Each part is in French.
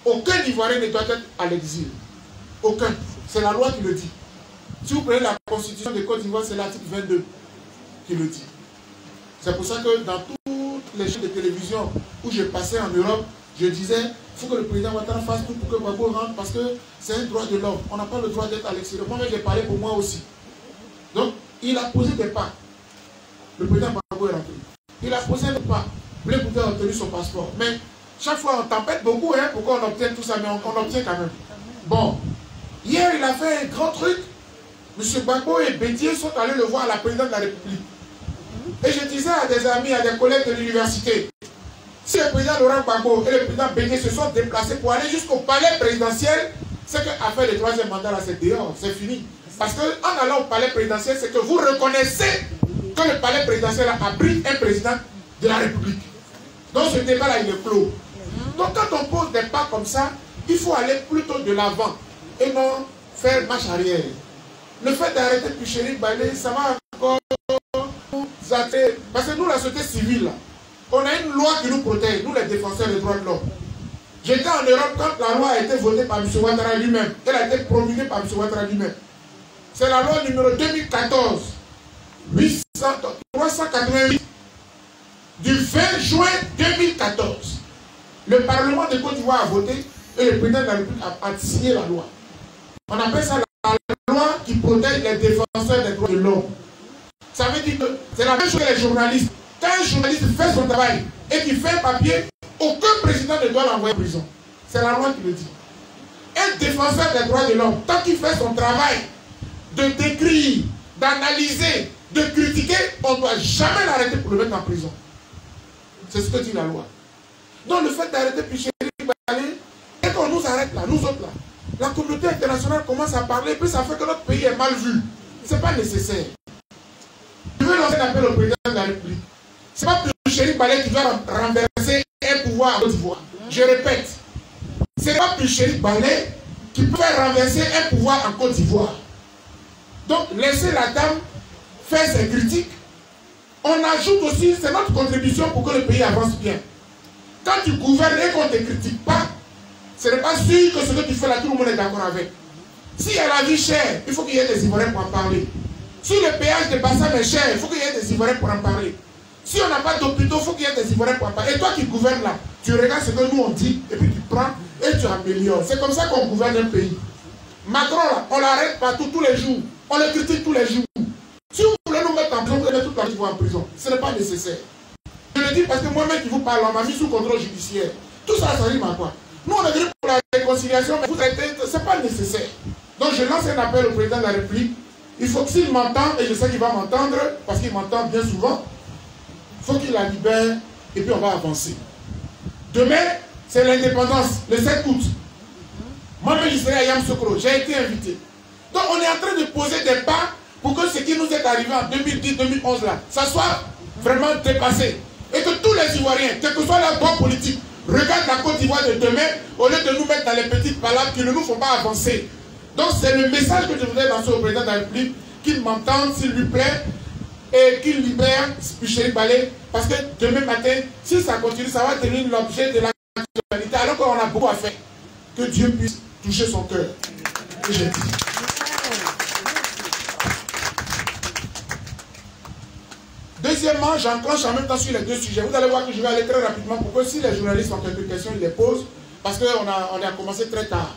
aucun Ivoirien ne doit être à l'exil. Aucun. C'est la loi qui le dit. Si vous prenez la constitution de Côte d'Ivoire, c'est l'article 22 qui le dit. C'est pour ça que dans toutes les chaînes de télévision où je passais en Europe, je disais, il faut que le président Ouattara fasse tout pour que Gbagbo rentre parce que c'est un droit de l'homme. On n'a pas le droit d'être à l'extérieur. Moi-même, j'ai parlé pour moi aussi. Donc, il a posé des pas. Le président Gbagbo est rentré. Il a posé des pas. Blé Bouddha a obtenu son passeport. Mais chaque fois, on tempête beaucoup hein, pour qu'on obtienne tout ça, mais on obtient quand même. Bon, hier, il a fait un grand truc. M. Gbagbo et Bédier sont allés le voir à la présidente de la République. Et je disais à des amis, à des collègues de l'université, si le président Laurent Gbagbo et le président Bédier se sont déplacés pour aller jusqu'au palais présidentiel, c'est qu'à faire le troisième mandat, là, c'est dehors, c'est fini. Parce qu'en allant au palais présidentiel, c'est que vous reconnaissez que le palais présidentiel abrite un président de la République. Donc ce débat-là, il est clos. Donc quand on pose des pas comme ça, il faut aller plutôt de l'avant et non faire marche arrière. Le fait d'arrêter Picheri Balé, ça va encore nous attirer. Parce que nous, la société civile, là, on a une loi qui nous protège, nous les défenseurs des droits de l'homme. J'étais en Europe quand la loi a été votée par M. Ouattara lui-même. Elle a été promulguée par M. Ouattara lui-même. C'est la loi numéro 2014 388 du 20 juin 2014. Le Parlement de Côte d'Ivoire a voté et le président de la République a signé la loi. On appelle ça la loi qui protège les défenseurs des droits de l'homme. Ça veut dire que c'est la même chose que les journalistes. Quand un journaliste fait son travail et qu'il fait un papier, aucun président ne doit l'envoyer en prison. C'est la loi qui le dit. Un défenseur des droits de l'homme, tant qu'il fait son travail de décrire, d'analyser, de critiquer, on ne doit jamais l'arrêter pour le mettre en prison. C'est ce que dit la loi. Donc le fait d'arrêter Picheri Balé, et qu'on nous arrête là, nous autres là, la communauté internationale commence à parler, puis ça fait que notre pays est mal vu. Ce n'est pas nécessaire. Je veux lancer un appel au président de la République. Ce n'est pas Picheri Balé qui va renverser un pouvoir à Côte d'Ivoire. Je répète, ce n'est pas Picheri Balé qui peut faire renverser un pouvoir en Côte d'Ivoire. Donc laissez la dame faire ses critiques. On ajoute aussi, c'est notre contribution pour que le pays avance bien. Quand tu gouvernes et qu'on ne te critique pas, ce n'est pas sûr que ce que tu fais là, tout le monde est d'accord avec. S'il y a la vie chère, il faut qu'il y ait des Ivoiriens pour en parler. Si le péage de Bassam est cher, il faut qu'il y ait des Ivoiriens pour en parler. Si on n'a pas d'hôpitaux, il faut qu'il y ait des Ivoiriens pour en parler. Et toi qui gouvernes là, tu regardes ce que nous on dit, et puis tu prends et tu améliores. C'est comme ça qu'on gouverne un pays. Macron là, on l'arrête partout tous les jours. On le critique tous les jours. Si vous voulez nous mettre en prison, vous allez toute la vie en prison. Ce n'est pas nécessaire. Je le dis parce que moi-même qui vous parle, on m'a mis sous contrôle judiciaire. Tout ça, ça rime à quoi? Nous, on est venu pour la réconciliation, mais vous traitez, ce n'est pas nécessaire. Donc, je lance un appel au président de la République. Il faut que s'il m'entend, et je sais qu'il va m'entendre, parce qu'il m'entend bien souvent, il faut qu'il la libère, et puis on va avancer. Demain, c'est l'indépendance, le 7 août. Moi-même, je serai à Yamoussoukro. J'ai été invité. Donc, on est en train de poser des pas pour que ce qui nous est arrivé en 2010-2011 là, ça soit vraiment dépassé. Et que tous les Ivoiriens, quel que soit leur bord politique, regardent la Côte d'Ivoire de demain au lieu de nous mettre dans les petites palabres qui ne nous font pas avancer. Donc c'est le message que je voudrais lancer au président de la République, qu'il m'entende s'il lui plaît et qu'il libère Picheri Balé, parce que demain matin, si ça continue, ça va devenir l'objet de l'actualité alors qu'on a beaucoup à faire. Que Dieu puisse toucher son cœur. Et j'ai dit. Deuxièmement, j'enclenche en même temps sur les deux sujets. Vous allez voir que je vais aller très rapidement pour que si les journalistes ont quelques questions, ils les posent. Parce qu'on a commencé très tard.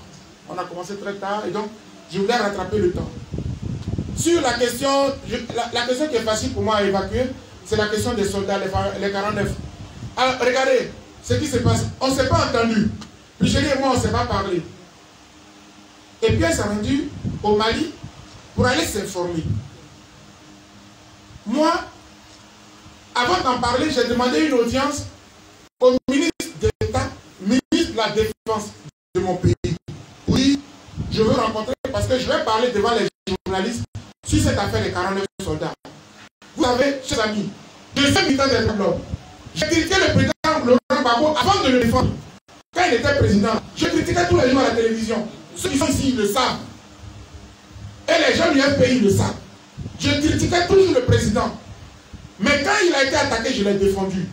On a commencé très tard et donc je voulais rattraper le temps. Sur la question, la question qui est facile pour moi à évacuer, c'est la question des soldats, les 49. Alors, regardez ce qui se passe. On ne s'est pas entendu. Picheri et moi, on ne s'est pas parlé. Et Pierre s'est rendu au Mali pour aller s'informer. Moi, avant d'en parler, j'ai demandé une audience au ministre d'État, ministre de la Défense de mon pays. Oui, je veux rencontrer parce que je vais parler devant les journalistes sur cette affaire des 49 soldats. Vous savez, chers amis, je suis militant des droits de l'homme. J'ai critiqué le président Laurent Gbagbo avant de le défendre. Quand il était président, je critiquais tous les jours à la télévision. Ceux qui sont ici, ils le savent. Et les gens du pays le savent. Je critiquais toujours le président. Mais quand il a été attaqué, je l'ai défendu.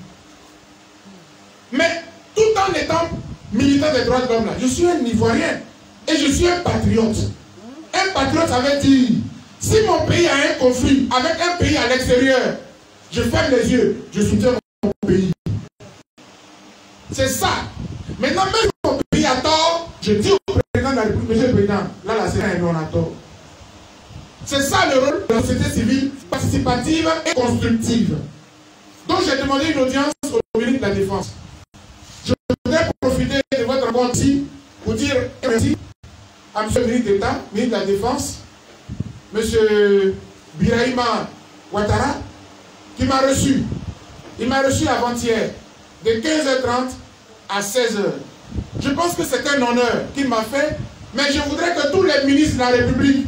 Mais tout en étant militant des droits de l'homme là. Je suis un Ivoirien et je suis un patriote. Un patriote, ça veut dire, si mon pays a un conflit avec un pays à l'extérieur, je ferme les yeux, je soutiens mon pays. C'est ça. Maintenant, même si mon pays a tort, je dis au président de la République, monsieur le président, là, c'est un non à tort. C'est ça le rôle de la société civile participative et constructive. Donc, j'ai demandé une audience au ministre de la Défense. Je voudrais profiter de votre rencontre ici pour dire merci à M. le ministre d'État, ministre de la Défense, M. Birahima Ouattara, qui m'a reçu. Il m'a reçu avant-hier, de 15h30 à 16h. Je pense que c'est un honneur qu'il m'a fait, mais je voudrais que tous les ministres de la République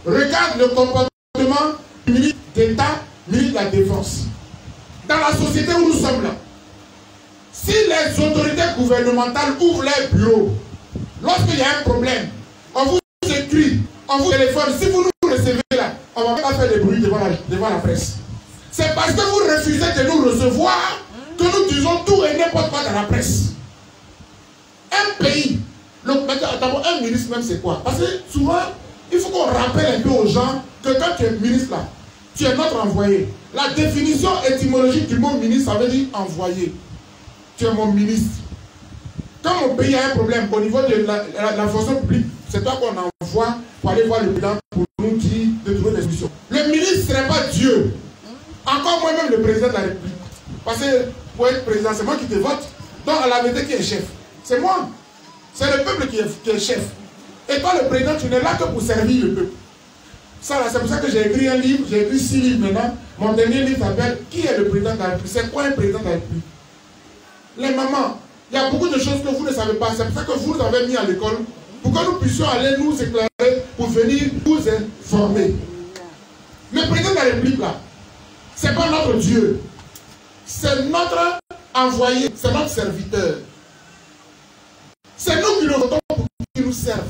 regardent le comportement du ministre d'État, ministre de la Défense. Dans la société où nous sommes là, si les autorités gouvernementales ouvrent leurs bureaux, lorsqu'il y a un problème, on vous écrit, on vous téléphone, si vous nous recevez là, on ne va pas faire des bruits devant la presse. C'est parce que vous refusez de nous recevoir que nous disons tout et n'importe quoi dans la presse. Un pays, d'abord un ministre même c'est quoi? Parce que souvent, il faut qu'on rappelle un peu aux gens que quand tu es ministre là, tu es notre envoyé. La définition étymologique du mot ministre, ça veut dire envoyé. Tu es mon ministre. Quand mon pays a un problème au niveau de la fonction publique, c'est toi qu'on envoie pour aller voir le président pour nous dire de trouver des solutions. Le ministre ne serait pas Dieu. Encore moins même le président de la République. Parce que pour être président, c'est moi qui te vote. Donc à la vérité, qui est chef? C'est moi. C'est le peuple qui est chef. Et toi, le président, tu n'es là que pour servir le peuple. Ça, c'est pour ça que j'ai écrit un livre, j'ai écrit 6 livres maintenant. Mon dernier livre s'appelle « Qui est le président de la République ?» C'est quoi un président de la République? Les mamans, il y a beaucoup de choses que vous ne savez pas. C'est pour ça que vous nous avez mis à l'école, pour que nous puissions aller nous éclairer, pour venir vous informer. Le président de la République, là, ce n'est pas notre Dieu. C'est notre envoyé, c'est notre serviteur. C'est nous qui le votons pour qu'il nous serve.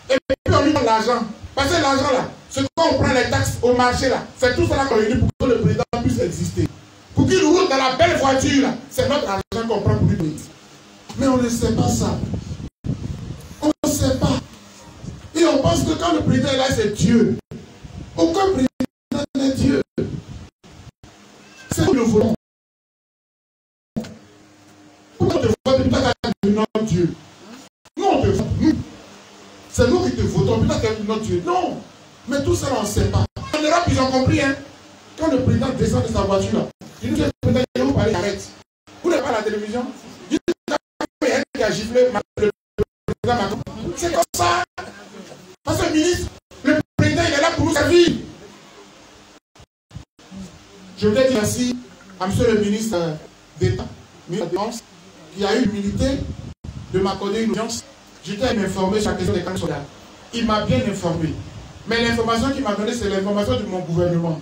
Et puis on lui donne l'argent. Parce que l'argent là, c'est quand on prend les taxes au marché là, c'est tout cela qu'on réunit pour que le président puisse exister. Pour qu'il roule dans la belle voiture là, c'est notre argent qu'on prend pour lui payer. Mais on ne sait pas ça. On ne sait pas. Et on pense que quand le président est là, c'est Dieu. Aucun président n'est Dieu. C'est nous le voulons. Pourquoi on te vote plutôt qu'à notre Dieu? Nous on te vote, nous. C'est nous qui te votons plutôt qu'à notre Dieu. Non. Mais tout ça, on ne sait pas. En Europe, ils ont compris, hein. Quand le président descend de sa voiture là, il nous dit, le président, vous parlez, arrête. Vous n'avez pas à la télévision. Il y a un qui a giflé le président Macron. C'est comme ça. Parce que le ministre, le président, il est là pour nous servir. Je voudrais dire merci à M. le ministre d'État, ministre de la Défense, qui a eu l'humilité de m'accorder une audience. J'étais à m'informer sur la question des camps soldats. Il m'a bien informé. Mais l'information qu'il m'a donnée, c'est l'information de mon gouvernement.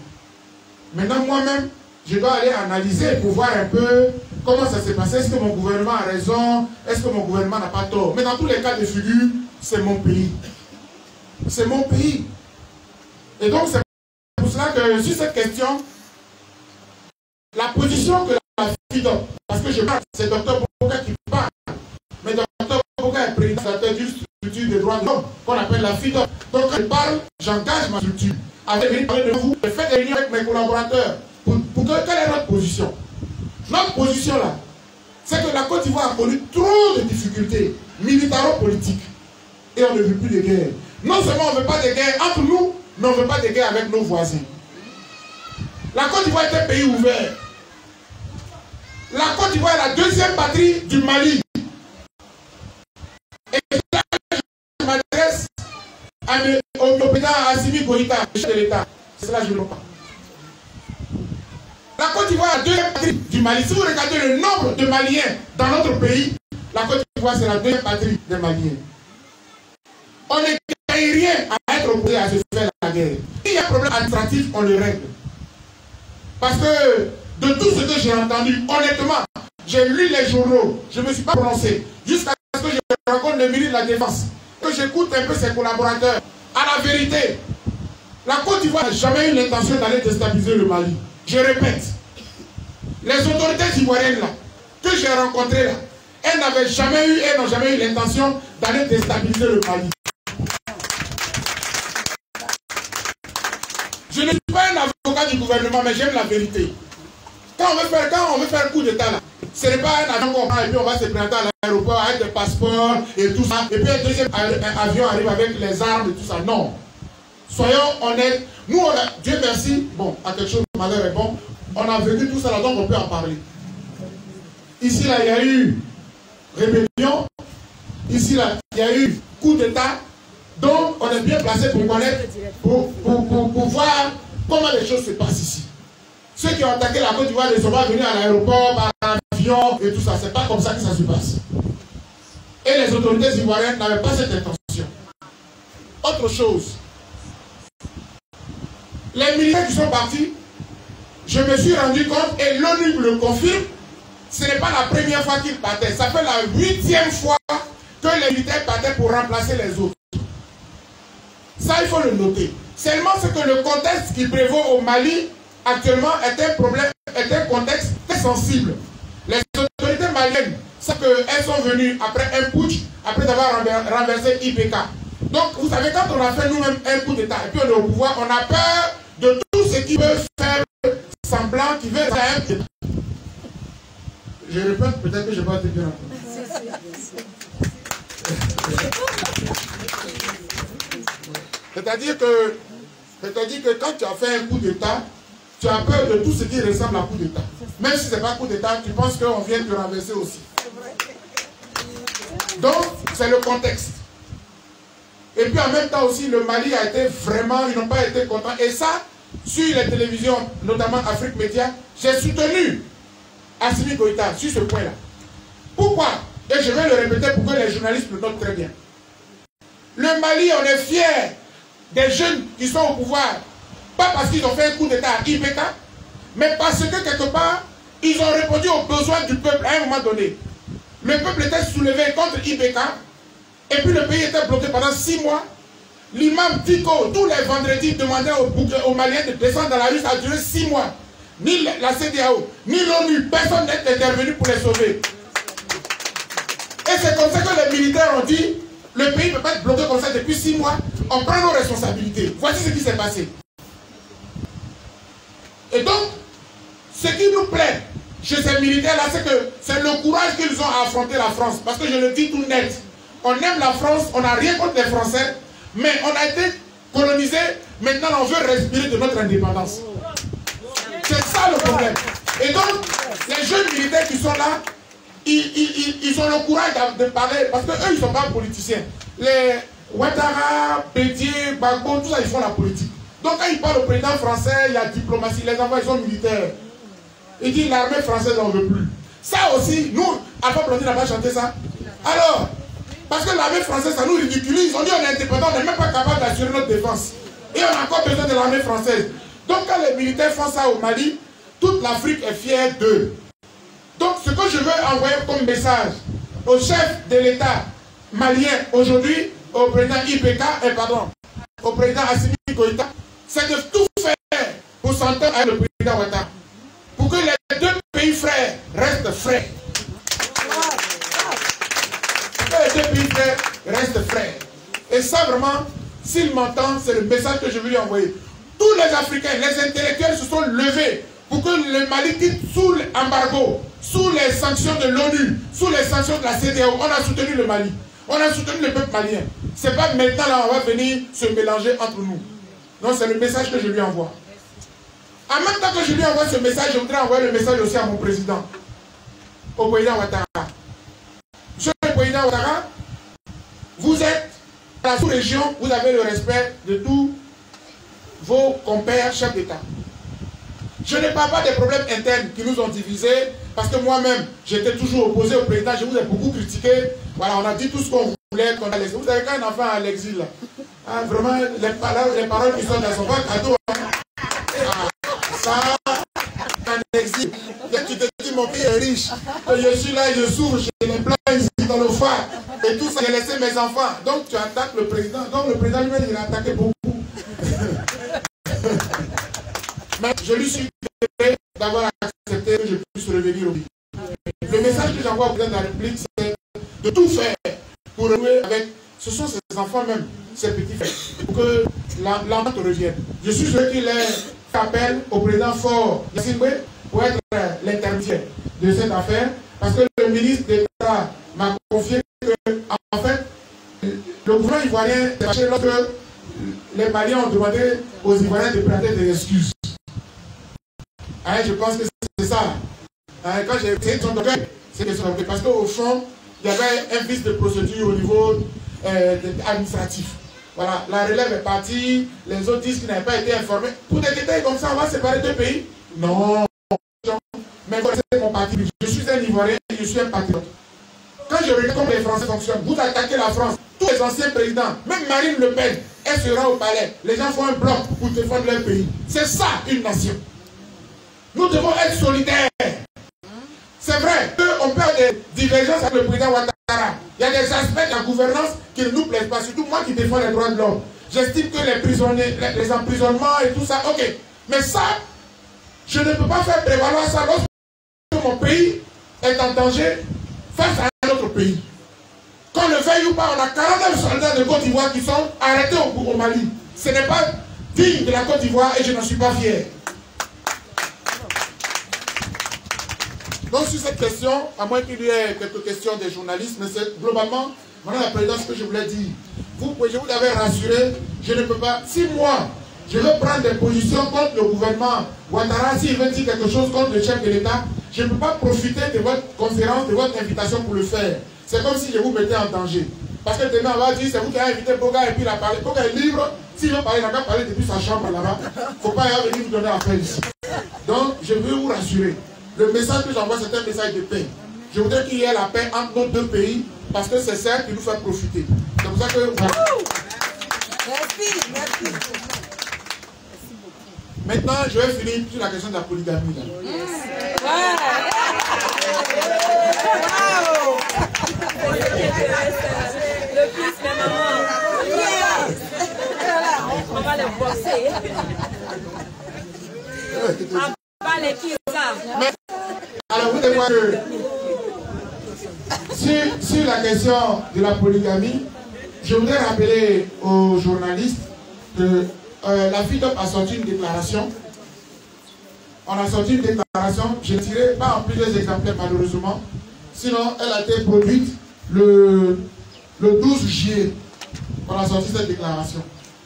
Maintenant, moi-même, je dois aller analyser pour voir un peu comment ça s'est passé. Est-ce que mon gouvernement a raison? Est-ce que mon gouvernement n'a pas tort? Mais dans tous les cas de figure, c'est mon pays. C'est mon pays. Et donc, c'est pour cela que sur cette question, la position que la FIDOP, parce que je parle, c'est Dr Boka qui parle, mais Dr Boka est président d'une structure des droits de l'homme qu'on appelle la FIDOP. Donc quand je parle, j'engage ma structure. Avec parler de vous, je fais des réunions avec mes collaborateurs pour que quelle est notre position. Notre position là, c'est que la Côte d'Ivoire a connu trop de difficultés militaro-politiques et on ne veut plus de guerre. Non seulement on ne veut pas de guerre entre nous, mais on ne veut pas de guerre avec nos voisins. La Côte d'Ivoire est un pays ouvert. La Côte d'Ivoire est la deuxième patrie du Mali. Et là, je m'adresse au président Assimi Goïta, chef de l'État. C'est cela que je ne veux pas. La Côte d'Ivoire est la deuxième patrie du Mali. Si vous regardez le nombre de Maliens dans notre pays, la Côte d'Ivoire c'est la deuxième patrie des Maliens. On ne gagne rien à être opposé à se faire la guerre. S'il y a un problème administratif, on le règle. Parce que de tout ce que j'ai entendu, honnêtement, j'ai lu les journaux, je ne me suis pas prononcé, jusqu'à ce que je rencontre le ministre de la Défense, que j'écoute un peu ses collaborateurs. À la vérité, la Côte d'Ivoire n'a jamais eu l'intention d'aller déstabiliser le Mali. Je répète, les autorités ivoiriennes là, que j'ai rencontrées là, elles n'ont jamais eu l'intention d'aller déstabiliser le Mali. Je ne suis pas un avocat du gouvernement, mais j'aime la vérité. Quand on veut faire coup d'État là, ce n'est pas un avion qu'on prend et puis on va se présenter à l'aéroport avec des passeports et tout ça. Et puis un deuxième avion arrive avec les armes et tout ça. Non. Soyons honnêtes. Nous, Dieu merci, bon, à quelque chose, malheur est bon. On a vécu tout ça là, donc on peut en parler. Ici là, il y a eu rébellion. Ici là, il y a eu coup d'État. Donc, on est bien placé pour connaître, pour voir comment les choses se passent ici. Ceux qui ont attaqué la Côte d'Ivoire ne sont pas venus à l'aéroport par avion et tout ça. C'est pas comme ça que ça se passe. Et les autorités ivoiriennes n'avaient pas cette intention. Autre chose. Les militaires qui sont partis, je me suis rendu compte, et l'ONU le confirme, ce n'est pas la première fois qu'ils partaient. Ça fait la 8e fois que les militaires partaient pour remplacer les autres. Ça, il faut le noter. Seulement, c'est que le contexte qui prévaut au Mali actuellement est un contexte très sensible. Les autorités maliennes savent qu'elles sont venues après un putsch, après avoir renversé IPK. Donc, vous savez, quand on a fait nous-mêmes un coup d'État et puis on est au pouvoir, on a peur de tout ce qui veut faire semblant, qui veut faire un coup d'État. Je répète, peut-être que je ne vais pas te bien entendre. C'est-à-dire que quand tu as fait un coup d'État, tu as peur de tout ce qui ressemble à coup d'État. Même si ce n'est pas un coup d'État, tu penses qu'on vient te renverser aussi. Donc, c'est le contexte. Et puis en même temps aussi, le Mali a été vraiment, ils n'ont pas été contents. Et ça, sur les télévisions, notamment Afrique Média, j'ai soutenu Assimi Goïta sur ce point-là. Pourquoi? Et je vais le répéter pour que les journalistes le notent très bien. Le Mali, on est fiers des jeunes qui sont au pouvoir. Pas parce qu'ils ont fait un coup d'État à IPK, mais parce que quelque part, ils ont répondu aux besoins du peuple à un moment donné. Le peuple était soulevé contre IPK, et puis le pays était bloqué pendant 6 mois. L'imam Tico, tous les vendredis, demandait aux Maliens de descendre dans la rue. Ça a duré 6 mois. Ni la CEDEAO, ni l'ONU, personne n'est intervenu pour les sauver. Et c'est comme ça que les militaires ont dit, le pays ne peut pas être bloqué comme ça depuis 6 mois. On prend nos responsabilités. Voici ce qui s'est passé. Et donc, ce qui nous plaît chez ces militaires-là, c'est que c'est le courage qu'ils ont à affronter la France. Parce que je le dis tout net, on aime la France, on n'a rien contre les Français, mais on a été colonisé, maintenant on veut respirer de notre indépendance. C'est ça le problème. Et donc, les jeunes militaires qui sont là, ils ont le courage de parler, parce qu'eux, ils ne sont pas politiciens. Les Ouattara, Bédier, Gbagbo, tout ça, ils font la politique. Donc quand ils parlent au président français, il y a diplomatie, les enfants, ils sont militaires. Il dit l'armée française, on ne veut plus. Ça aussi, nous, Alpha Blondy n'a pas chanté ça. Alors, parce que l'armée française, ça nous ridiculise. On dit on est indépendant, on n'est même pas capable d'assurer notre défense. Et on a encore besoin de l'armée française. Donc quand les militaires font ça au Mali, toute l'Afrique est fière d'eux. Donc ce que je veux envoyer comme message au chef de l'État malien aujourd'hui, au président IPK, au président Assimi Goïta, c'est de tout faire pour s'entendre avec le président Ouattara. Pour que les deux pays frères restent frères. Que les deux pays frères restent frères. Et ça vraiment, s'il m'entend, c'est le message que je veux lui envoyer. Tous les Africains, les intellectuels se sont levés pour que le Mali quitte sous l'embargo, sous les sanctions de l'ONU, sous les sanctions de la CEDEAO. On a soutenu le Mali. On a soutenu le peuple malien. Ce n'est pas maintenant là on va venir se mélanger entre nous. Non, c'est le message que je lui envoie. En même temps que je lui envoie ce message, je voudrais envoyer le message aussi à mon président, au président Ouattara. Monsieur le président Ouattara, vous êtes à la sous-région, vous avez le respect de tous vos compères chefs d'État. Je ne parle pas des problèmes internes qui nous ont divisés, parce que moi-même, j'étais toujours opposé au président, je vous ai beaucoup critiqué. Voilà, on a dit tout ce qu'on voulait. Vous avez qu'un enfant à l'exil. Ah, vraiment, les paroles qui sont dans son bac cadeau. Ça, en exil. Tu te dis, mon pays est riche. Je suis là, je souffre, j'ai les plans ici dans le phare. Et tout ça, j'ai laissé mes enfants. Donc tu attaques le président. Donc le président lui-même, il a attaqué beaucoup. Mais je lui suis désolé d'avoir accepté que je puisse revenir au pays. Le message que j'envoie envoie au président de la République, c'est de tout faire pour renouer avec... Ce sont ses enfants même, ses petits frères, pour que l'entente revienne. Je suis sûr qu'il fait appel au président Faure Gnassingbé pour être l'intermédiaire de cette affaire, parce que le ministre d'État m'a confié que, en fait, le gouvernement ivoirien s'est fâché lorsque les Maliens ont demandé aux Ivoiriens de prêter des excuses. Hein, je pense que c'est ça. Hein, quand j'ai essayé son docteur, c'est parce qu'au fond, il y avait un vice de procédure au niveau administratif. Voilà, la relève est partie, les autres disent qu'ils n'avaient pas été informés. Pour des détails comme ça, on va séparer deux pays? Non. Mais connaissez mon parti. Je suis un Ivoirien, je suis un patriote. Quand je regarde comment les Français fonctionnent, vous attaquez la France, tous les anciens présidents, même Marine Le Pen, elle se rend au palais. Les gens font un bloc pour défendre leur pays. C'est ça, une nation. Nous devons être solidaires. C'est vrai qu'on peut avoir des divergences avec le président Ouattara. Il y a des aspects de la gouvernance qui ne nous plaisent pas, surtout moi qui défends les droits de l'homme. J'estime que les prisonniers, les emprisonnements et tout ça, ok. Mais ça, je ne peux pas faire prévaloir ça lorsque mon pays est en danger face à un autre pays. Qu'on le veuille ou pas, on a 49 soldats de Côte d'Ivoire qui sont arrêtés au Mali. Ce n'est pas digne de la Côte d'Ivoire et je n'en suis pas fier. Donc sur cette question, à moins qu'il y ait quelques questions des journalistes, mais c'est globalement, madame la présidente, ce que je voulais dire. Je vous l'avais rassuré, je ne peux pas, si moi, je veux prendre des positions contre le gouvernement Ouattara, s'il veut dire quelque chose contre le chef de l'État, je ne peux pas profiter de votre conférence, de votre invitation pour le faire. C'est comme si je vous mettais en danger. Parce que demain, on va dire, c'est vous qui avez invité Boga et puis il a parlé. Boga est libre, s'il veut parler, il n'a qu'à parler depuis sa chambre là-bas. Il ne faut pas venir vous donner appel ici. Donc, je veux vous rassurer. Le message que j'envoie, c'est un message de paix. Je voudrais qu'il y ait la paix entre nos deux pays, parce que c'est ça qui nous fait profiter. C'est pour ça que... Voilà. Merci, merci. Maintenant, je vais finir sur la question de la polygamie. Le fils, la maman. On va les bosser. On va les quitter. Alors, vous devez voir que sur la question de la polygamie, je voudrais rappeler aux journalistes que la FIDOP a sorti une déclaration. On a sorti une déclaration, je ne tirerai pas en plusieurs exemplaires malheureusement, sinon elle a été produite le 12 juillet. On a sorti cette déclaration.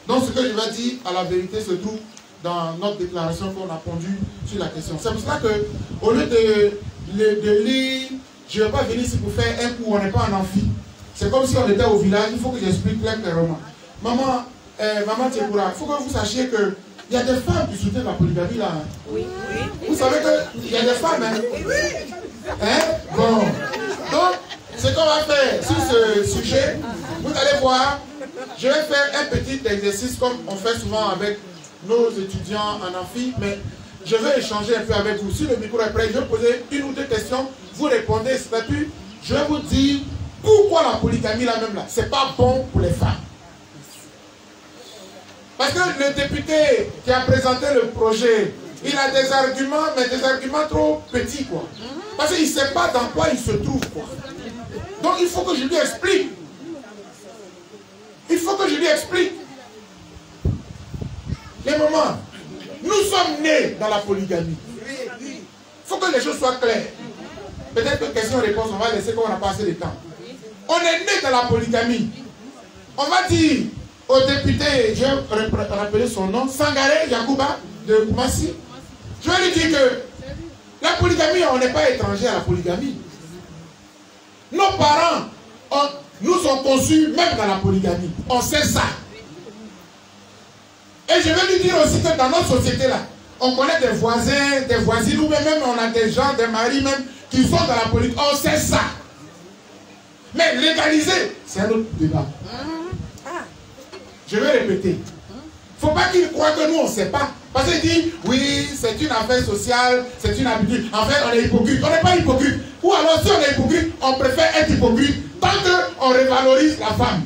Donc ce que je vais dire à la vérité se trouve dans notre déclaration qu'on a pondue sur la question. C'est pour cela que, au lieu de lire, je ne vais pas venir ici pour faire un coup, on n'est pas en amphi. C'est comme si on était au village, il faut que j'explique clairement. Maman Tchekoura, il faut que vous sachiez que il y a des femmes qui soutiennent la polygamie là. Oui, oui. Vous savez qu'il y a des femmes, hein? Hein? Bon. Donc, ce qu'on va faire sur ce sujet, vous allez voir, je vais faire un petit exercice comme on fait souvent avec nos étudiants en amphi, mais je vais échanger un peu avec vous. Si le micro est prêt, je vais poser une ou deux questions, vous répondez, et puis je vais vous dire pourquoi la polygamie là même là, c'est pas bon pour les femmes. Parce que le député qui a présenté le projet, il a des arguments, mais des arguments trop petits, quoi. Parce qu'il ne sait pas dans quoi il se trouve, quoi. Donc il faut que je lui explique. Il faut que je lui explique. Les mamans, nous sommes nés dans la polygamie. Il faut que les choses soient claires. Peut-être que question-réponse, on va laisser comme on n'a pas assez de temps. On est né dans la polygamie. On va dire au député, je vais rappeler son nom, Sangaré Yacouba de Koumassi. Je vais lui dire que la polygamie, on n'est pas étranger à la polygamie. Nos parents nous ont conçus même dans la polygamie. On sait ça. Et je vais lui dire aussi que dans notre société là, on connaît des voisins, des voisines, ou même on a des gens, des maris même, qui sont dans la politique. On sait ça. Mais légaliser, c'est un autre débat. Je vais répéter. Il ne faut pas qu'ils croient que nous, on ne sait pas. Parce qu'ils disent, oui, c'est une affaire sociale, c'est une habitude. En fait, on est hypocrite. On n'est pas hypocrite. Ou alors, si on est hypocrite, on préfère être hypocrite tant qu'on révalorise la femme.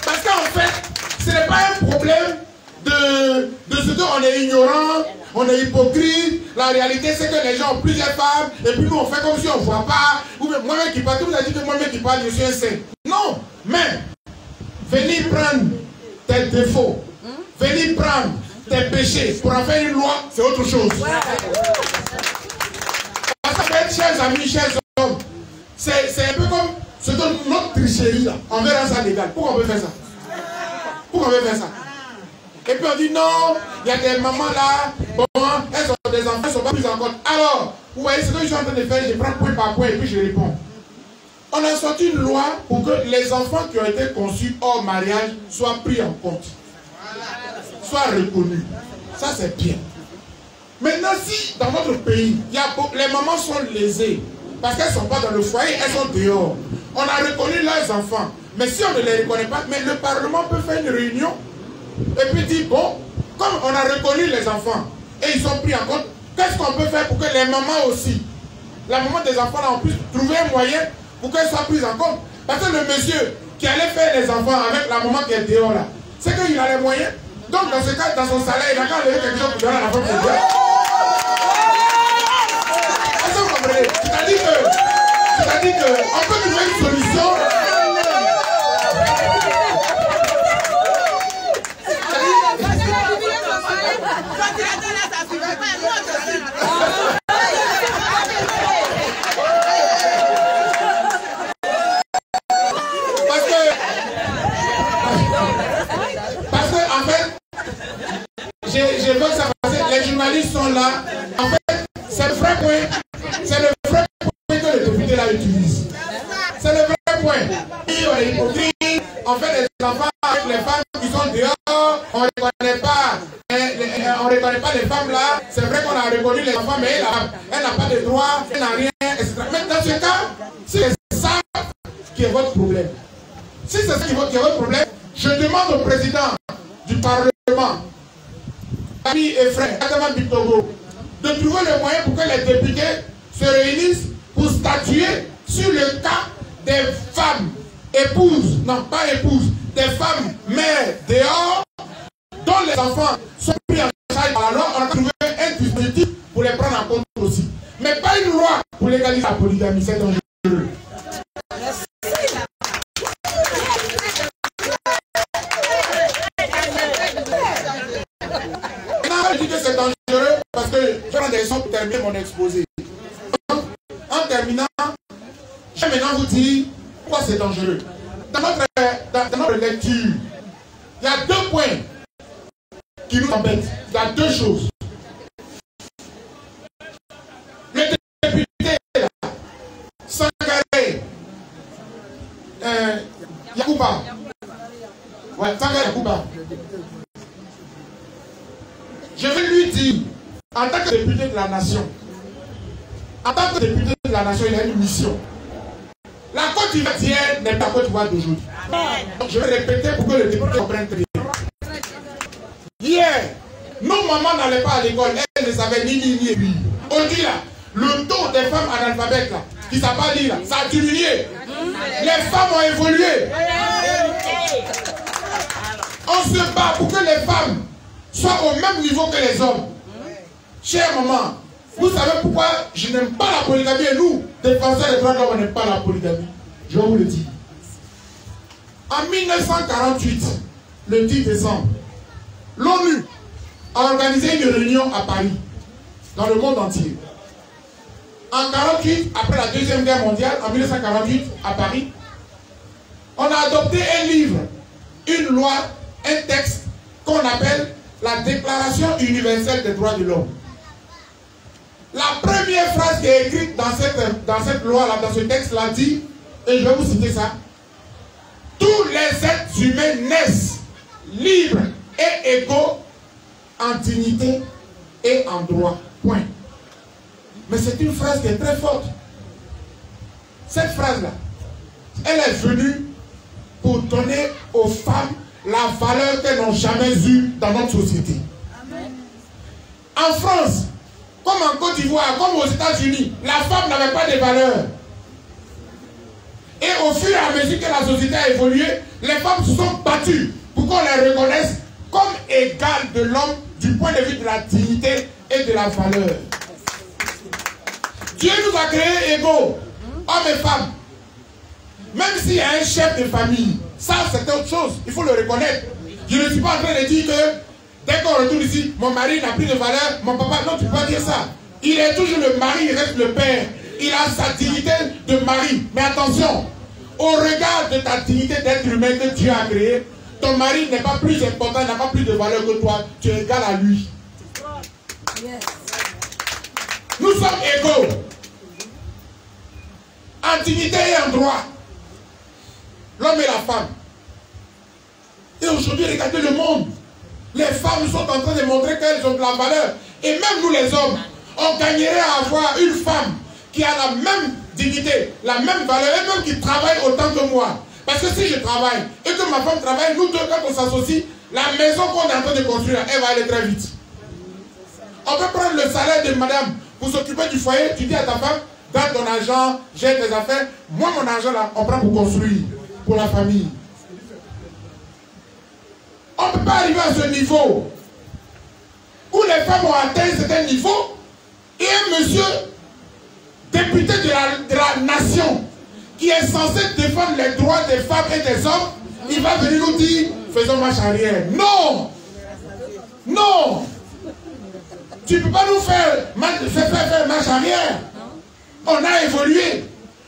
Parce qu'en fait, ce n'est pas un problème de ce qu'on est ignorant, on est hypocrite. La réalité, c'est que les gens ont plusieurs femmes. Et puis nous, on fait comme si on ne voit pas. Ou moi-même qui parle, tout le monde a dit que moi-même qui parle, je suis un saint. Non, mais venir prendre tes défauts, venir prendre tes péchés pour en faire une loi, c'est autre chose. Parce que, chers amis, chers hommes, c'est un peu comme ce que notre tricherie là, on verra ça légal. Pourquoi on veut faire ça? Pourquoi on veut faire ça? Et puis on dit non, il y a des mamans là, bon, elles ont des enfants, elles ne sont pas prises en compte. Alors, vous voyez ce que je suis en train de faire, je prends point par point et puis je réponds. On a sorti une loi pour que les enfants qui ont été conçus hors mariage soient pris en compte, soient reconnus. Ça c'est bien. Maintenant, si dans notre pays, les mamans sont lésées, parce qu'elles ne sont pas dans le foyer, elles sont dehors. On a reconnu leurs enfants. Mais si on ne les reconnaît pas, mais le Parlement peut faire une réunion et puis dire, bon, comme on a reconnu les enfants et ils sont pris en compte, qu'est-ce qu'on peut faire pour que les mamans aussi, la maman des enfants, là, on puisse trouver un moyen pour qu'elles soient prises en compte? Parce que le monsieur qui allait faire les enfants avec la maman qui est dehors là, c'est qu'il a les moyens. Donc dans ce cas, dans son salaire, il a qu'à lever quelque chose pour donner à la femme pour dire. Est-ce que vous comprenez? C'est-à-dire qu'on peut trouver une solution. Je veux que ça passe. Les journalistes sont là. En fait, c'est le vrai point. C'est le vrai point que le député là utilise. C'est le vrai point. On est hypocrite. On fait des enfants avec les femmes qui sont dehors. On ne reconnaît pas les femmes là. C'est vrai qu'on a reconnu les enfants, mais elle n'a pas de droits, elle n'a rien, etc. Mais dans ce cas, si c'est ça qui est votre problème, si c'est ça qui est votre problème, je demande au président du Parlement, amis et frères, de trouver le moyen pour que les députés se réunissent pour statuer sur le cas des femmes épouses, non pas épouses, des femmes mères dehors, dont les enfants sont pris en charge par la loi. On a trouvé un dispositif pour les prendre en compte aussi. Mais pas une loi pour légaliser la polygamie, c'est dangereux. Je dis que c'est dangereux parce que je prends des raisons pour terminer mon exposé. Donc, en terminant, je vais maintenant vous dire pourquoi c'est dangereux. Dans notre lecture, il y a deux points qui nous embêtent. Il y a deux choses. Le député, là, Sangaré Yacouba. Ouais, Sangaré Yacouba. Je vais lui dire, en tant que député de la nation, il a une mission. La Côte d'Ivoire d'hier n'est pas la Côte d'Ivoire d'aujourd'hui. Donc je vais répéter pour que le député comprenne très bien. Hier, nos mamans n'allaient pas à l'école, elles ne savaient ni lire ni écrire. Aujourd'hui là, le taux des femmes analphabètes là, qui ne savent pas lire là, ça a diminué. Les femmes ont évolué. On se bat pour que les femmes soient au même niveau que les hommes. Chère maman, vous savez pourquoi je n'aime pas la polygamie et nous, défenseurs des droits de l'homme, on n'aime pas la polygamie. Je vais vous le dire. En 1948, le 10 décembre, l'ONU a organisé une réunion à Paris, dans le monde entier. En 1948, après la Deuxième Guerre mondiale, en 1948, à Paris, on a adopté un livre, une loi, un texte qu'on appelle la Déclaration universelle des droits de l'homme. La première phrase qui est écrite dans cette loi-là, dans ce texte-là, dit, et je vais vous citer ça, tous les êtres humains naissent libres et égaux en dignité et en droit. Point. Mais c'est une phrase qui est très forte. Cette phrase-là, elle est venue pour donner aux femmes la valeur qu'elles n'ont jamais eue dans notre société. Amen. En France, comme en Côte d'Ivoire, comme aux États-Unis, la femme n'avait pas de valeur. Et au fur et à mesure que la société a évolué, les femmes se sont battues pour qu'on les reconnaisse comme égales de l'homme du point de vue de la dignité et de la valeur. Dieu nous a créés égaux, hommes et femmes. Même s'il y a un chef de famille, ça c'est autre chose, il faut le reconnaître. Je ne suis pas en train de dire que dès qu'on retourne ici, mon mari n'a plus de valeur, mon papa, non, tu ne peux pas dire ça. Il est toujours le mari, il reste le père. Il a sa dignité de mari. Mais attention, au regard de ta dignité d'être humain que Dieu a créé, ton mari n'est pas plus important, n'a pas plus de valeur que toi. Tu es égal à lui. Nous sommes égaux. En dignité et en droit. L'homme et la femme. Et aujourd'hui, regardez le monde. Les femmes sont en train de montrer qu'elles ont de la valeur. Et même nous les hommes, on gagnerait à avoir une femme qui a la même dignité, la même valeur, et même qui travaille autant que moi. Parce que si je travaille et que ma femme travaille, nous deux, quand on s'associe, la maison qu'on est en train de construire, elle va aller très vite. On peut prendre le salaire de madame pour s'occuper du foyer. Tu dis à ta femme, garde ton argent, j'ai tes affaires. Moi, mon argent là, on prend pour construire, pour la famille. On ne peut pas arriver à ce niveau où les femmes ont atteint un certain niveau et un monsieur député de la nation qui est censé défendre les droits des femmes et des hommes, il va venir nous dire faisons marche arrière. Non! Non! Tu ne peux pas nous faire marche arrière. On a évolué.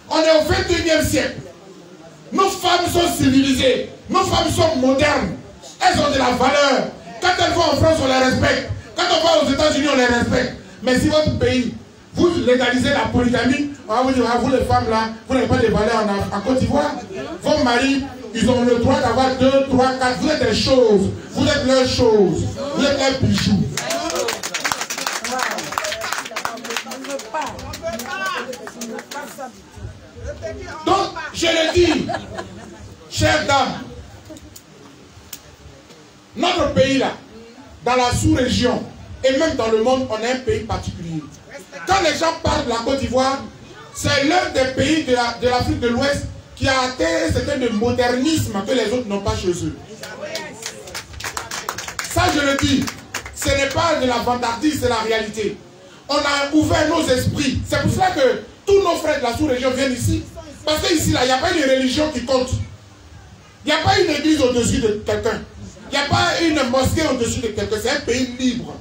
On est au 21e siècle. Nos femmes sont civilisées. Nos femmes sont modernes. Elles ont de la valeur. Quand elles vont en France, on les respecte. Quand on va aux États-Unis, on les respecte. Mais si votre pays, vous légalisez la polygamie, on va vous dire, ah, vous les femmes là, vous n'avez pas de valeur en Côte d'Ivoire. Vos maris, ils ont le droit d'avoir 2, 3, 4. Vous êtes des choses. Vous êtes leurs choses. Vous êtes leurs bijoux. Donc, je le dis, chères dames, notre pays là, dans la sous-région et même dans le monde, on est un pays particulier. Quand les gens parlent de la Côte d'Ivoire, c'est l'un des pays de l'Afrique de l'Ouest qui a atteint un certain de modernisme que les autres n'ont pas chez eux. Ça, je le dis, ce n'est pas de la vantardise, c'est la réalité. On a ouvert nos esprits. C'est pour cela que tous nos frères de la sous-région viennent ici. Parce qu'ici, là, il n'y a pas une religion qui compte. Il n'y a pas une église au-dessus de quelqu'un. Il n'y a pas une mosquée au-dessus de quelqu'un. C'est un pays libre.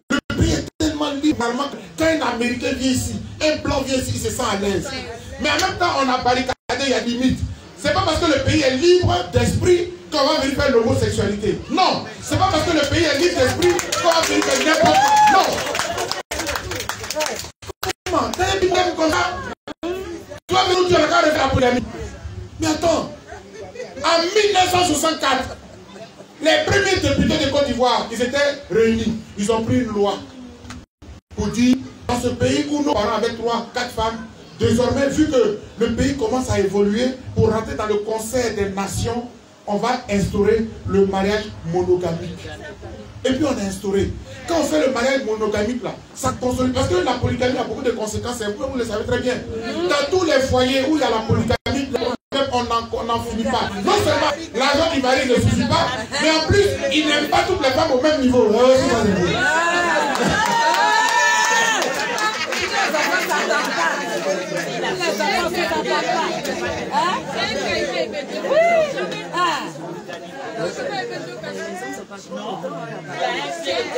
Le pays est tellement libre. Quand un Américain vient ici, un blanc vient ici, il se sent à l'aise. Mais en même temps, on a barricadé, il y a des limites. Ce n'est pas parce que le pays est libre d'esprit qu'on va venir faire l'homosexualité. Non. Ce n'est pas parce que le pays est libre d'esprit qu'on va venir faire n'importe quoi. Non. Comment? T'as un bidon comme ça? Toi, tu as le cas de la polygamie. Mais attends. En 1964, les premiers députés de Côte d'Ivoire, ils étaient réunis. Ils ont pris une loi pour dire, dans ce pays où nos parents avaient 3, 4 femmes, désormais, vu que le pays commence à évoluer, pour rentrer dans le concert des nations, on va instaurer le mariage monogamique. Et puis on a instauré. Quand on fait le mariage monogamique, là, ça consolide. Parce que la polygamie a beaucoup de conséquences, vous le savez très bien. Dans tous les foyers où il y a la polygamie, on n'en finit pas. Non seulement l'argent du mari ne suffit pas, mais en plus, il n'aime pas toutes les femmes au même niveau.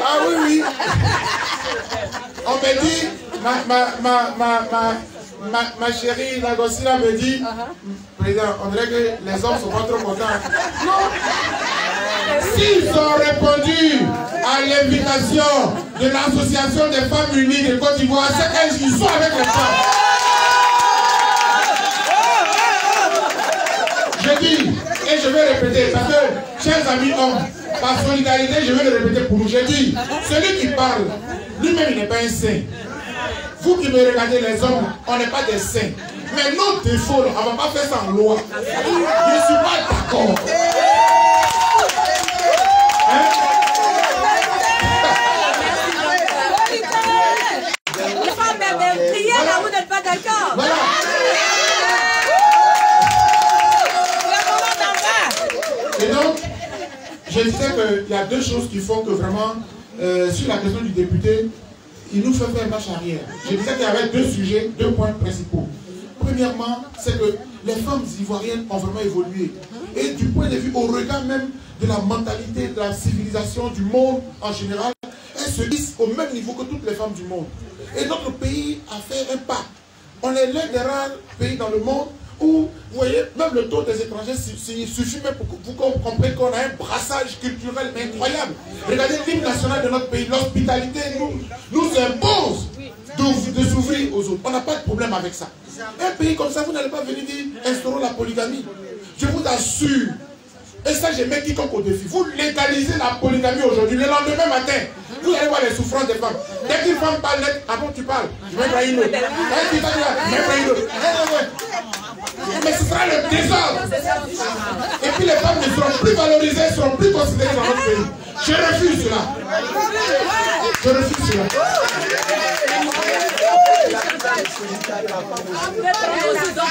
Ah oui, oui. On me dit, ma chérie, la gossina me dit, président, on dirait que les hommes sont pas trop contents. Non. S'ils ont répondu à l'invitation de l'association des femmes unies de Côte d'Ivoire, c'est qu'ils sont avec les femmes. Je dis, et je vais répéter, parce que, chers amis hommes, par solidarité, je vais le répéter pour vous. Je dis, celui qui parle, lui-même, il n'est pas un saint. Vous qui me regardez, les hommes, on n'est pas des saints. Mais nos défauts, on ne va pas faire ça en loi. Je ne suis pas d'accord. Hein? Les femmes même crier, là, vous n'êtes pas d'accord. Voilà. Et donc, je disais qu'il y a deux choses qui font que vraiment, sur la question du député, il nous fait faire marche arrière. Je disais qu'il y avait deux sujets, deux points principaux. Premièrement, c'est que les femmes ivoiriennes ont vraiment évolué. Et du point de vue, au regard même de la mentalité, de la civilisation, du monde en général, elles se hissent au même niveau que toutes les femmes du monde. Et notre pays a fait un pas. On est l'un des rares pays dans le monde où, vous voyez, même le taux des étrangers, il suffit même pour que vous compreniez qu'on a un brassage culturel incroyable. Regardez l'hymne national de notre pays, l'hospitalité nous impose de s'ouvrir aux autres. On n'a pas de problème avec ça. Un pays comme ça, vous n'allez pas venir dire instaurons la polygamie. Je vous assure, et ça j'ai mis quiconque au défi, vous légalisez la polygamie aujourd'hui, le lendemain matin, vous allez voir les souffrances des femmes. Dès qu'une femme parle net, ah bon tu parles, je vais prendre une autre. Mais ce sera le désordre. Et puis les femmes ne seront plus valorisées, ne seront plus considérées dans notre pays. Je refuse cela. Je refuse cela.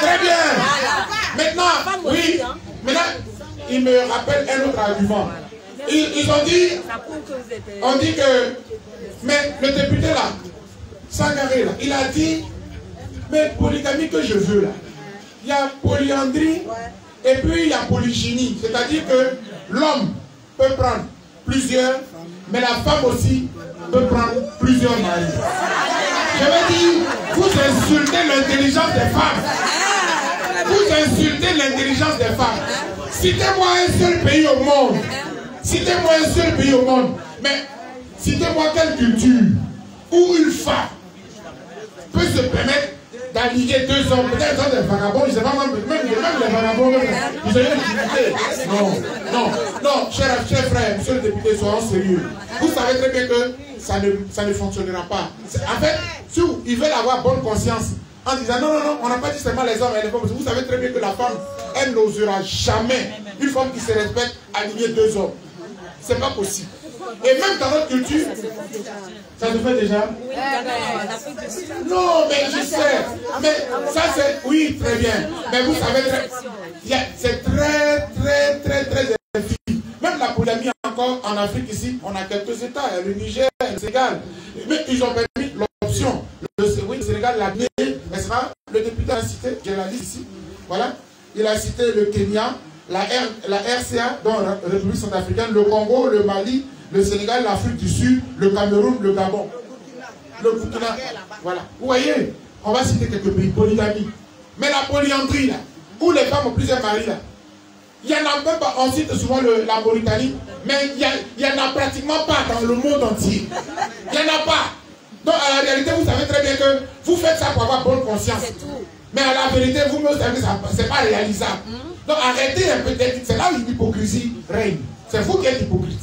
Très bien. Maintenant, oui. Maintenant, il me rappelle un autre argument. Ils ont dit, on dit que, mais le député là, Sangaré là, il a dit, mais polygamie que je veux là, il y a polyandrie et puis il y a polygynie. C'est-à-dire que l'homme peut prendre plusieurs, mais la femme aussi peut prendre plusieurs maris. Je veux dire, vous insultez l'intelligence des femmes. Vous insultez l'intelligence des femmes. Citez-moi un seul pays au monde. Citez-moi un seul pays au monde. Mais citez-moi quelle culture où une femme peut se permettre d'aligner deux hommes. Peut-être sont des vagabonds, je ne sais pas, même les vagabonds, vous avez l'utilité. Non, cher frère, monsieur le député, soyons sérieux. Vous savez très bien que ça ne fonctionnera pas. En fait, si ils veulent avoir bonne conscience, en disant non, on n'a pas dit seulement les hommes et les femmes. Vous savez très bien que la femme, elle n'osera jamais, une femme qui se respecte, aligner deux hommes. C'est pas possible. Et même dans notre culture, ça se fait déjà? Non, mais je sais. Mais ça c'est, oui, très bien. Mais vous savez, c'est très difficile. Même la polygamie encore en Afrique ici, on a quelques États, le Niger, le Sénégal. Mais ils ont permis l'option. Oui, le Sénégal l'a mis, n'est-ce pas? Le député a cité, j'ai la liste ici. Voilà. Il a cité le Kenya, la RCA, donc la République centrafricaine, le Congo, le Mali, le Sénégal, l'Afrique du Sud, le Cameroun, le Gabon, le Burkina. Voilà. Vous voyez, on va citer quelques pays, polygamie. Mais la polyandrie, là, où les femmes ont plusieurs maris, là, il y en a même pas, on cite souvent la Mauritanie, mais il n'y en a pratiquement pas dans le monde entier. Il n'y en a pas. Donc, à la réalité, vous savez très bien que vous faites ça pour avoir bonne conscience. Mais à la vérité, vous-même, vous savez que ce n'est pas réalisable. Donc, arrêtez un peu d'être. C'est là où l'hypocrisie règne. C'est vous qui êtes hypocrite.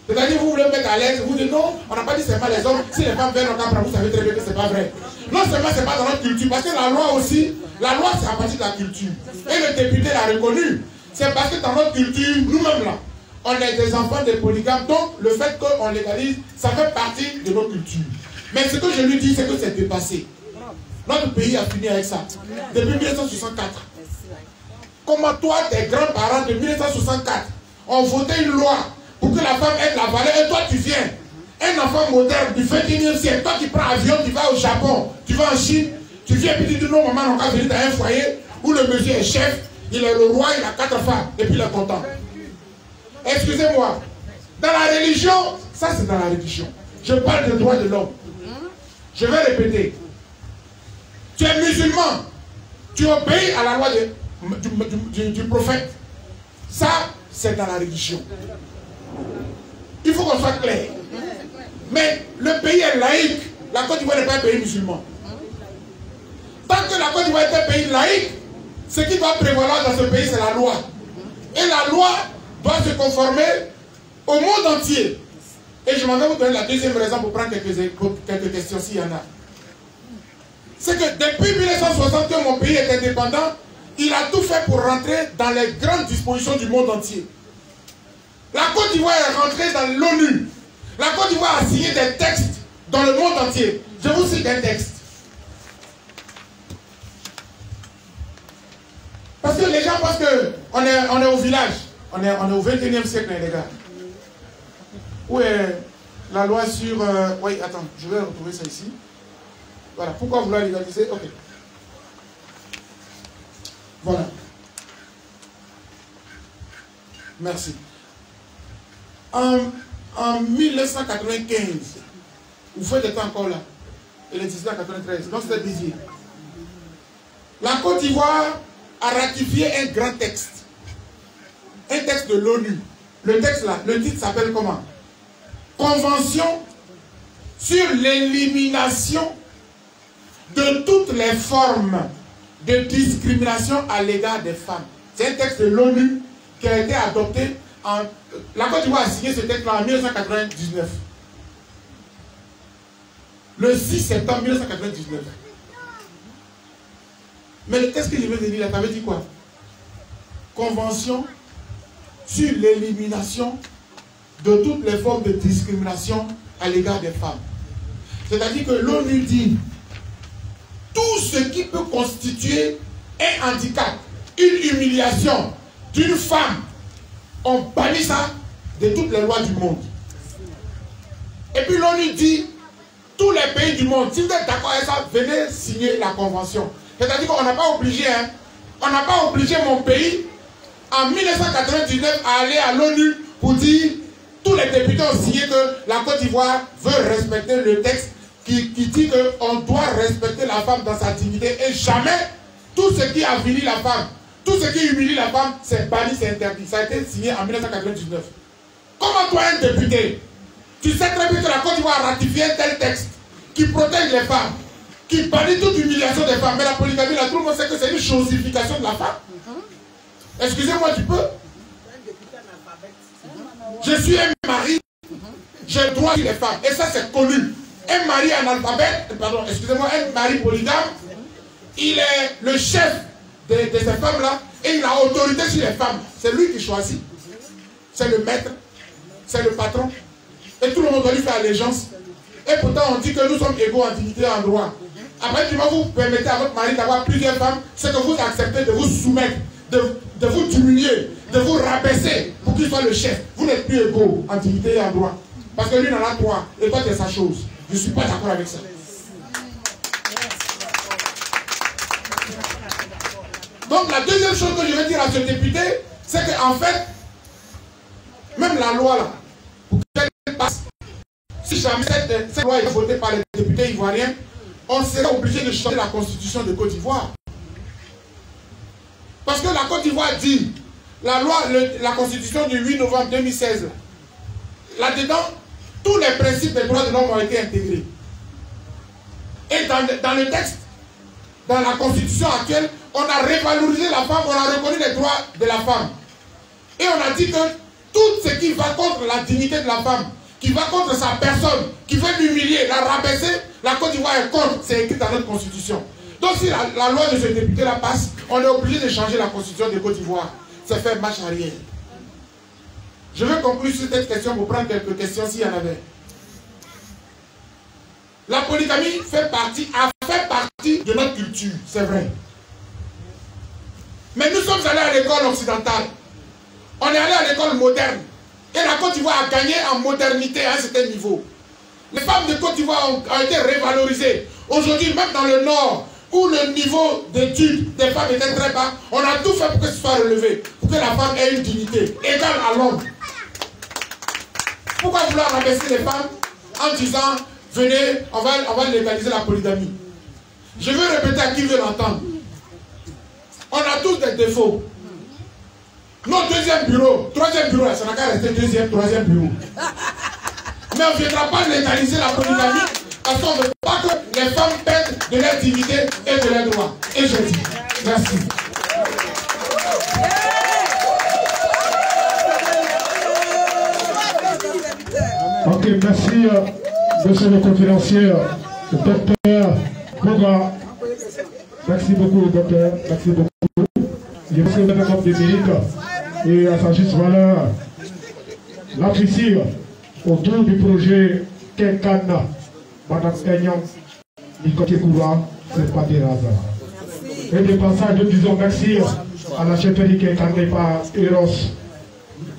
C'est-à-dire, vous voulez me mettre à l'aise, vous dites non, on n'a pas dit seulement les hommes. Si les femmes viennent en camp, vous savez très bien que ce n'est pas vrai. Non seulement ce n'est pas dans notre culture, parce que la loi aussi, la loi c'est à partir de la culture. Et le député l'a reconnu. C'est parce que dans notre culture, nous-mêmes là, on est des enfants des polygames, donc le fait qu'on légalise, ça fait partie de notre culture. Mais ce que je lui dis, c'est que c'est dépassé. Notre pays a fini avec ça. Depuis 1964. Comment toi, tes grands-parents de 1964 ont voté une loi pour que la femme ait la valeur, et toi tu viens, un enfant moderne du 21e siècle, toi qui prends avion, tu vas au Japon, tu vas en Chine, tu viens et puis tu dis non, maman, on va venir dans un foyer où le monsieur est chef, il est le roi, il a 4 femmes, et puis il est content. Excusez-moi, dans la religion, ça c'est dans la religion. Je parle des droits de l'homme. Je vais répéter. Tu es musulman, tu obéis à la loi du prophète. Ça, c'est dans la religion. Il faut qu'on soit clair. Mais le pays est laïque. La Côte d'Ivoire n'est pas un pays musulman. Tant que la Côte d'Ivoire est un pays laïque, ce qui doit prévaloir dans ce pays, c'est la loi. Et la loi doit se conformer au monde entier. Et je m'en vais vous donner la deuxième raison pour prendre quelques questions s'il y en a. C'est que depuis 1960 que mon pays est indépendant, il a tout fait pour rentrer dans les grandes dispositions du monde entier. La Côte d'Ivoire est rentrée dans l'ONU. La Côte d'Ivoire a signé des textes dans le monde entier. Je vous cite un texte. Parce que les gens pensent qu'on est au village. On est au 21e siècle, les gars. la loi sur... oui, attends, je vais retrouver ça ici. Voilà, pourquoi vouloir légaliser? Ok. Voilà. Merci. En 1995, vous faites temps encore là, et le 1993, donc c'était dédié. La Côte d'Ivoire a ratifié un grand texte. Un texte de l'ONU. Le texte là, le titre s'appelle comment? Convention sur l'élimination de toutes les formes de discrimination à l'égard des femmes. C'est un texte de l'ONU qui a été adopté en... La Côte d'Ivoire a signé ce texte en 1999. Le 6 septembre 1999. Mais le texte que je viens de lire, ça veut dire quoi? Convention sur l'élimination de toutes les formes de discrimination à l'égard des femmes. C'est-à-dire que l'ONU dit tout ce qui peut constituer un handicap, une humiliation d'une femme, on bannit ça de toutes les lois du monde. Et puis l'ONU dit tous les pays du monde, si vous êtes d'accord avec ça, venez signer la convention. C'est-à-dire qu'on n'a pas obligé, hein, on n'a pas obligé mon pays en 1999 à aller à l'ONU pour dire tous les députés ont signé que la Côte d'Ivoire veut respecter le texte qui dit qu'on doit respecter la femme dans sa dignité et jamais tout ce qui avilit la femme, tout ce qui humilie la femme, c'est banni, c'est interdit. Ça a été signé en 1999. Comment toi, un député, tu sais très bien que la Côte d'Ivoire a ratifié un tel texte qui protège les femmes, qui bannit toute humiliation des femmes, mais la polygamie, là, tout le monde sait que c'est une chosification de la femme. Excusez-moi du peu. Je suis un mari, j'ai le droit sur les femmes, et ça c'est connu. Un mari analphabète, pardon, excusez-moi, un mari polygame, il est le chef de ces femmes-là, et il a autorité sur les femmes. C'est lui qui choisit. C'est le maître, c'est le patron, et tout le monde doit lui faire allégeance. Et pourtant on dit que nous sommes égaux en dignité et en droit. Après, du moment où vous permettez à votre mari d'avoir plusieurs femmes, c'est que vous acceptez de vous soumettre, de vous diminuer, de vous rabaisser pour qu'il soit le chef. Vous n'êtes plus égaux en dignité et en droit. Parce que lui en a trois, et toi tu es sa chose. Je ne suis pas d'accord avec ça. Donc la deuxième chose que je vais dire à ce député, c'est qu'en fait, même la loi là, pour qu'elle passe, si jamais cette loi est votée par les députés ivoiriens, on serait obligé de changer la constitution de Côte d'Ivoire. Parce que la Côte d'Ivoire dit, la loi, la constitution du 8 novembre 2016, là-dedans, tous les principes des droits de l'homme ont été intégrés. Et dans le texte, dans la constitution actuelle, on a révalorisé la femme, on a reconnu les droits de la femme. Et on a dit que tout ce qui va contre la dignité de la femme, qui va contre sa personne, qui veut l'humilier, la rabaisser, la Côte d'Ivoire est contre. C'est écrit dans notre constitution. Donc si la loi de ce député-là passe, on est obligé de changer la constitution de Côte d'Ivoire. C'est faire marche arrière. Je vais conclure sur cette question pour prendre quelques questions s'il y en avait. La polygamie a fait partie de notre culture, c'est vrai. Mais nous sommes allés à l'école occidentale. On est allé à l'école moderne. Et la Côte d'Ivoire a gagné en modernité à un certain niveau. Les femmes de Côte d'Ivoire ont été révalorisées. Aujourd'hui, même dans le Nord, où le niveau d'études des femmes était très bas, on a tout fait pour que ce soit relevé, pour que la femme ait une dignité égale à l'homme. Pourquoi vouloir rabaisser les femmes en disant, venez, on va légaliser la polygamie? Je veux répéter à qui veut l'entendre. On a tous des défauts. Notre deuxième bureau, troisième bureau, ça n'a qu'à rester deuxième, troisième bureau. Mais on ne viendra pas légaliser la polygamie parce qu'on ne veut pas que les femmes perdent de leur dignité et de leurs droits. Et je dis, merci. Ok, merci, monsieur le conférencier, docteur Boga. Merci beaucoup, docteur. Merci beaucoup. Je vous souhaite un homme de mérite et à sa juste valeur. L'apprécier autour du projet Kenkana, Madame Aignan, Nicoté Koura, c'est pas des hasards. Et de passage, nous disons merci à la chefferie Kenkana par Eros,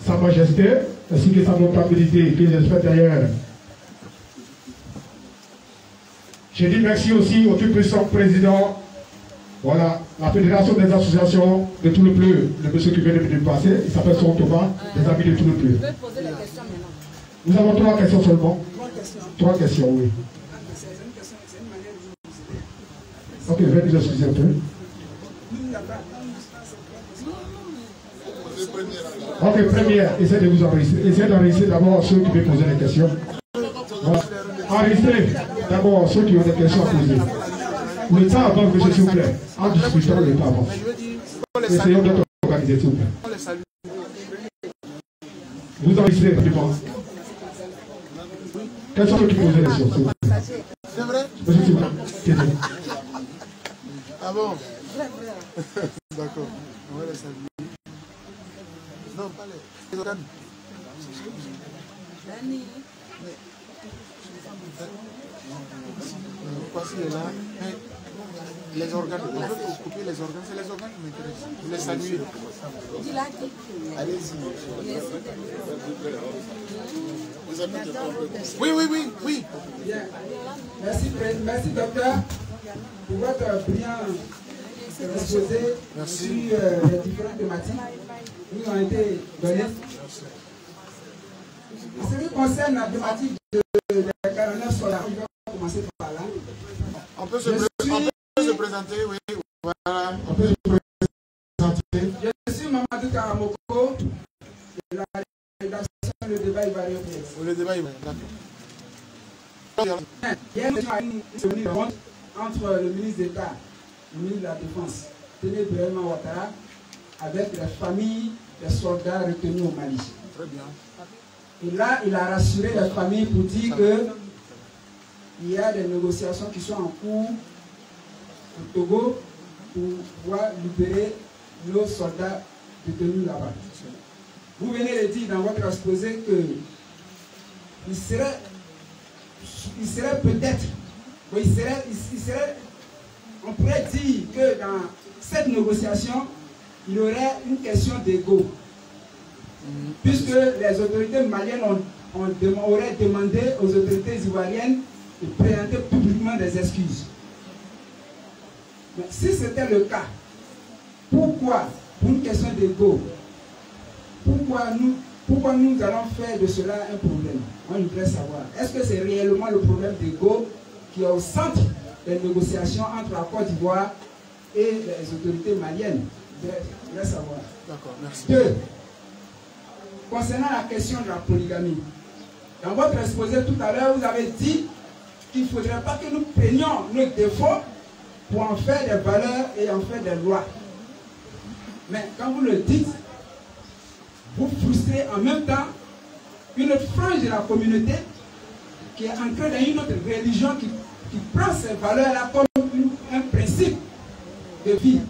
Sa Majesté, ainsi que sa notabilité, que j'espère d'ailleurs J'ai dit merci aussi au tout puissant président, voilà, la fédération des associations de tout le Pleu, le monsieur qui vient de venir passer, il s'appelle Son Thomas, des amis de tout le Pleu. Nous avons 3 questions seulement. 3 questions, oui. Ok, je vais nous excuser un peu. Ok, première, essayez de vous enregistrer. Essayez d'enregistrer d'abord ceux qui veulent poser des questions. Voilà. Enregistrez d'abord ceux qui ont des questions à poser. Le temps avance, monsieur, s'il vous plaît. En discutant, le temps avance. Essayons d'être organisés, s'il vous plaît. Vous enregistrez rapidement. Quels sont ceux qui posent des questions, s'il vous plaît? C'est vrai? Monsieur, s'il vous plaît. Ah bon? D'accord. On va les saluer. Non, pas les organes. Voici est là. Les organes, on veut couper les organes, c'est les organes qui m'intéressent. Vous les saluez. Allez-y. Oui. Bien. Merci docteur pour votre brillant exposé sur les différentes thématiques qui nous ont été données. En ce qui concerne la thématique des 49 soldats, on va commencer par là. On peut se présenter, oui. Voilà, on peut se présenter. Je suis Mamadou Karamoko de la rédaction Le Débat Ivoirien. Le débat Ivoirien, d'accord. Il y a une rencontre entre le ministre d'État, le ministre de la Défense, Téné Birahima Ouattara, avec les familles des soldats retenus au Mali. Très bien. Et là, il a rassuré les familles pour dire qu'il y a des négociations qui sont en cours au Togo pour pouvoir libérer nos soldats détenus là-bas. Vous venez de dire dans votre exposé qu'il serait peut-être, on pourrait dire que dans cette négociation, il y aurait une question d'ego. Puisque les autorités maliennes auraient demandé aux autorités ivoiriennes de présenter publiquement des excuses. Mais si c'était le cas, pourquoi, pour une question d'ego, pourquoi nous allons faire de cela un problème? On voudrait savoir, est-ce que c'est réellement le problème d'ego qui est au centre des négociations entre la Côte d'Ivoire et les autorités maliennes? Je voudrais savoir. D'accord, merci. 2. Concernant la question de la polygamie, dans votre exposé tout à l'heure, vous avez dit qu'il ne faudrait pas que nous prenions nos défauts pour en faire des valeurs et en faire des lois. Mais quand vous le dites, vous frustrez en même temps une autre frange de la communauté qui est ancrée dans une autre religion qui prend ces valeurs-là comme un principe de vie.